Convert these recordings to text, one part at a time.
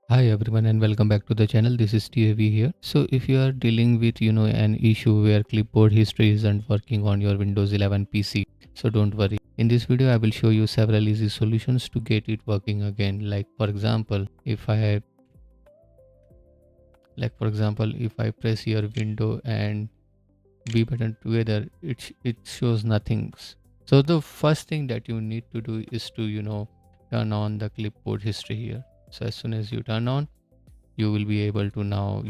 Hi everyone and welcome back to the channel. This is TAV here. So if you are dealing with an issue where clipboard history isn't working on your Windows 11 PC, so don't worry. In this video I will show you several easy solutions to get it working again. If I press your window and V button together, it shows nothing. So the first thing that you need to do is to turn on the clipboard history here. So as soon as you turn on, you will be able to now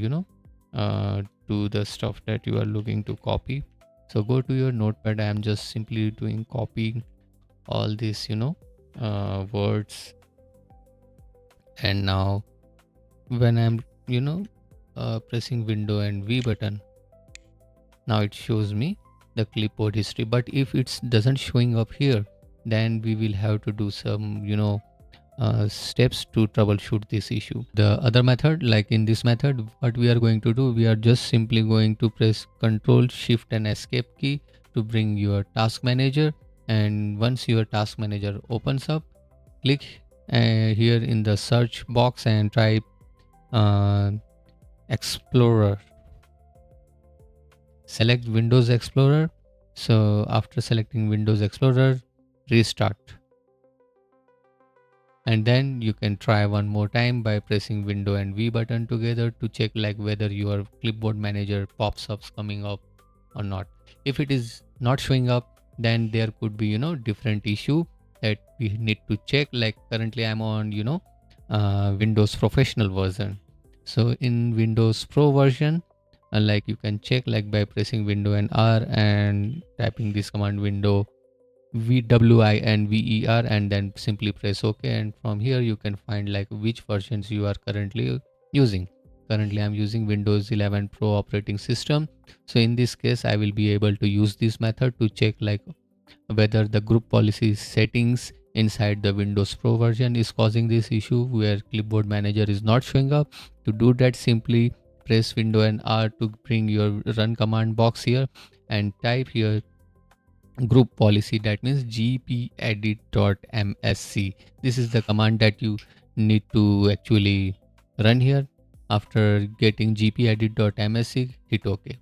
do the stuff that you are looking to copy. So go to your notepad. I am just simply doing copying all these words, and now when I'm pressing window and V button, now it shows me the clipboard history. But if it doesn't showing up here, then we will have to do some steps to troubleshoot this issue. The other method, like in this method, what we are going to do, we are just simply going to press Ctrl Shift and Escape key to bring your task manager. And once your task manager opens up, click here in the search box and type Explorer. Select Windows Explorer. So after selecting Windows Explorer, restart. And then you can try one more time by pressing window and V button together to check like whether your clipboard manager pops up coming up or not. If it is not showing up, then there could be different issue that we need to check. Like currently I'm on Windows Professional version. So in Windows Pro version, like you can check like by pressing window and R and typing this command window WINVER, and then simply press OK, and from here you can find like which versions you are currently using. Currently I'm using Windows 11 Pro operating system. So in this case I will be able to use this method to check like whether the group policy settings inside the Windows Pro version is causing this issue where clipboard manager is not showing up. To do that, simply press window and R to bring your run command box here and type here group policy, that means gpedit.msc. This is the command that you need to actually run here. After getting gpedit.msc, hit OK.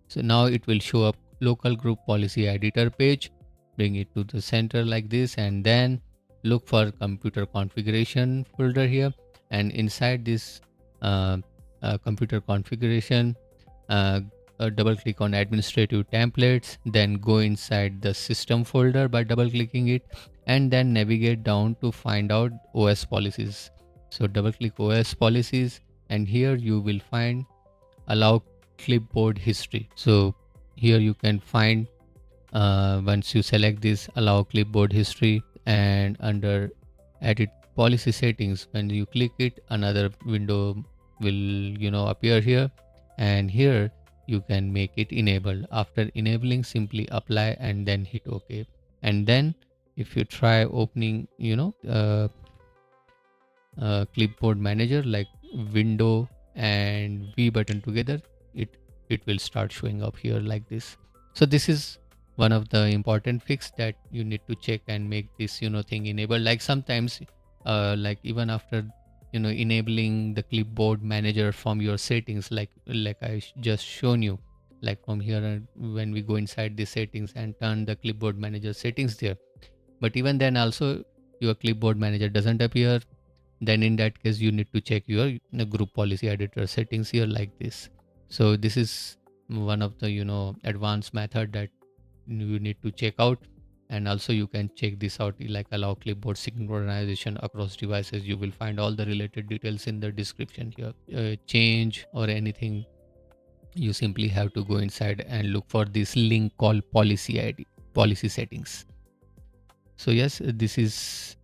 So now it will show up local group policy editor page. Bring it to the center like this, and then look for computer configuration folder here, and inside this computer configuration, double click on administrative templates, then go inside the system folder by double clicking it, and then navigate down to find out OS policies. So double click OS policies, and here you will find allow clipboard history. So here you can find once you select this allow clipboard history, and under edit policy settings, when you click it, another window will appear here, and here you can make it enabled. After enabling, simply apply and then hit OK. And then if you try opening clipboard manager like window and V button together, it will start showing up here like this. So this is one of the important fix that you need to check and make this thing enabled. Like sometimes like even after enabling the clipboard manager from your settings, like I just shown you, like from here, when we go inside the settings and turn the clipboard manager settings there, but even then also your clipboard manager doesn't appear, then in that case you need to check your group policy editor settings here like this. So this is one of the advanced method that you need to check out. And also you can check this out, like allow clipboard synchronization across devices. You will find all the related details in the description here. Change or anything, you simply have to go inside and look for this link called policy settings. So yes, this is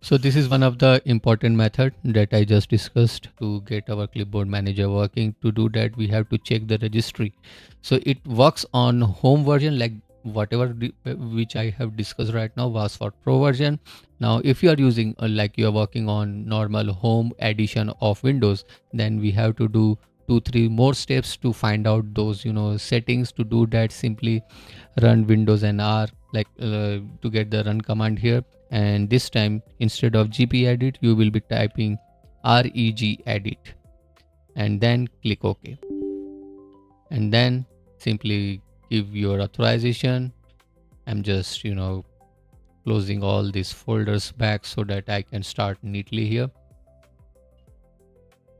one of the important method that I just discussed to get our clipboard manager working. To do that, we have to check the registry. So it works on home version, like whatever which I have discussed right now was for pro version. Now if you are using like you are working on normal home edition of Windows, then we have to do 2-3 more steps to find out those settings. To do that, simply run Windows and R, like to get the run command here, and this time instead of gpedit you will be typing regedit, and then click OK, and then simply give your authorization. I'm just closing all these folders back so that I can start neatly here.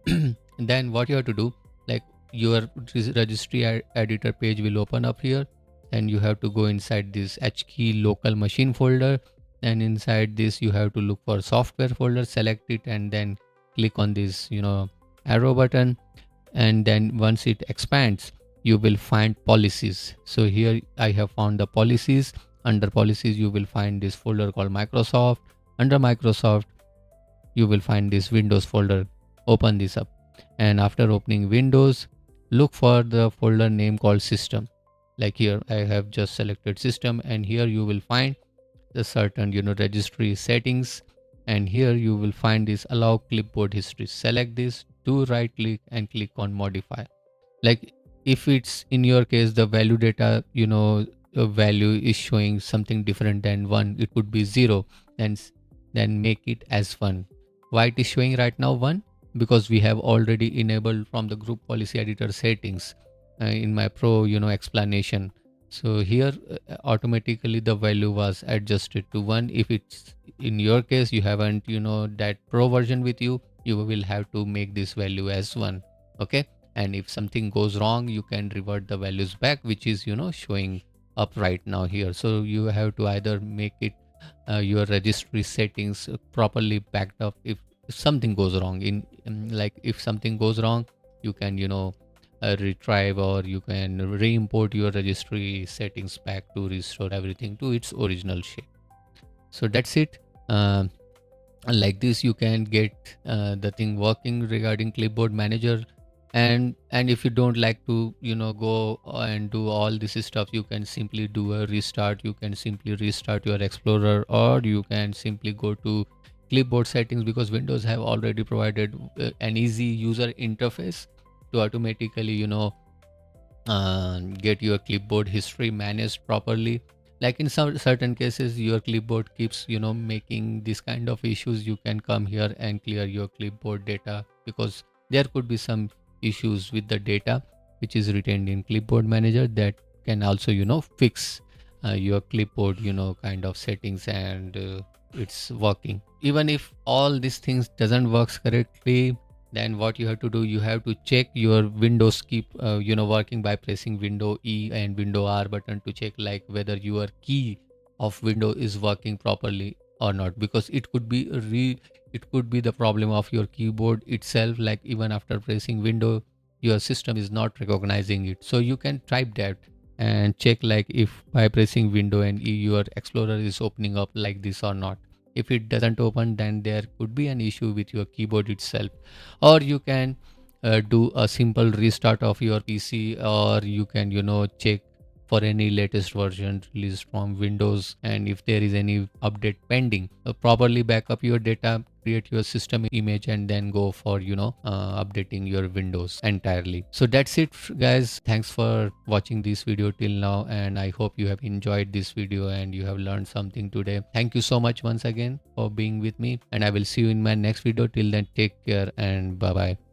And then what you have to do, like your registry editor page will open up here, and you have to go inside this HKey local machine folder, and inside this you have to look for software folder, select it, and then click on this arrow button, and then once it expands you will find policies. So here I have found the policies. Under policies you will find this folder called Microsoft. Under Microsoft you will find this Windows folder. Open this up, and after opening Windows, look for the folder name called system. Like here I have just selected system, and here you will find the certain registry settings, and here you will find this allow clipboard history. Select this, do right click and click on modify. Like if it's in your case the value data value is showing something different than 1, it would be 0, then make it as 1. Why it is showing right now 1? Because we have already enabled from the group policy editor settings in my pro explanation. So here automatically the value was adjusted to 1. If it's in your case you haven't that pro version with you, you will have to make this value as 1. Okay, and if something goes wrong you can revert the values back, which is showing up right now here. So you have to either make it your registry settings properly backed up. If something goes wrong like if something goes wrong, you can retrieve, or you can re-import your registry settings back to restore everything to its original shape. So that's it. Like this you can get the thing working regarding Clipboard Manager. And if you don't like to go and do all this stuff, you can simply do a restart. You can simply restart your Explorer, or you can simply go to clipboard settings, because Windows have already provided an easy user interface to automatically get your clipboard history managed properly. Like in some certain cases your clipboard keeps making this kind of issues, you can come here and clear your clipboard data, because there could be some issues with the data which is retained in Clipboard Manager that can also fix your clipboard kind of settings, and it's working. Even if all these things doesn't works correctly, then what you have to do, you have to check your Windows keep working by pressing Window E and Window R button to check like whether your key of window is working properly or not, because it could be the problem of your keyboard itself. Like even after pressing window your system is not recognizing it. So you can type that and check like if by pressing window and E your Explorer is opening up like this or not. If it doesn't open, then there could be an issue with your keyboard itself. Or you can do a simple restart of your PC, or you can check for any latest version released from Windows, and if there is any update pending, properly back up your data, create your system image, and then go for updating your Windows entirely. So that's it guys. Thanks for watching this video till now, and I hope you have enjoyed this video and you have learned something today. Thank you so much once again for being with me, and I will see you in my next video. Till then, take care and bye bye.